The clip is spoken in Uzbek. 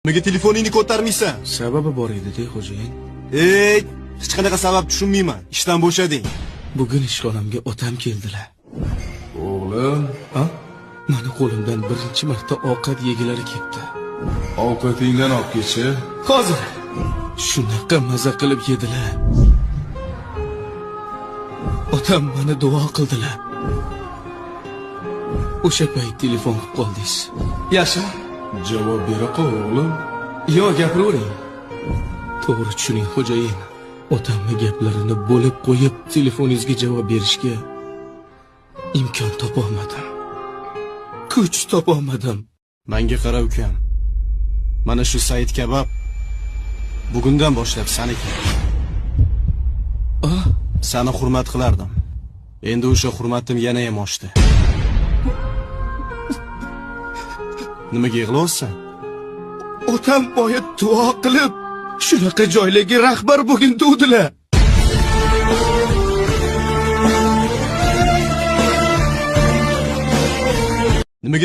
Nimaga telefoningni ko'tarmaysan? Sababi bor edi-da, xo'jayin. Hech qanaqa sabab tushunmayman. Ishdan bo'shading. Bugun ishxonamga otam keldilar. O'g'lim, Mani qo'limdan birinchi marta ovqat yegilari ketdi. ovqatingdan olib kechi. Hozir shunaqa maza qilib yedilar. Otam meni duo qildilar. O'sha payt telefon qilib qoldingiz. Yaxshi. Javob bera qol, o'g'lim. Yo, gapiravering. To'g'ri tushuning, xo'jayin. Otamni gaplarini bo'lib qo'yib, telefoningizga javob berishga imkon topolmadim. Kuch topolmadim. Menga qara ukam. Mana shu Said kabob bugundan boshlab saniki. Seni hurmat qilardim. Endi o'sha hurmatim yana ham oshdi. Nimaga yig'layapsan? Otam boya duo qilib, shunaqa joylarga rahbar bo'lgin degdilar. Nimaga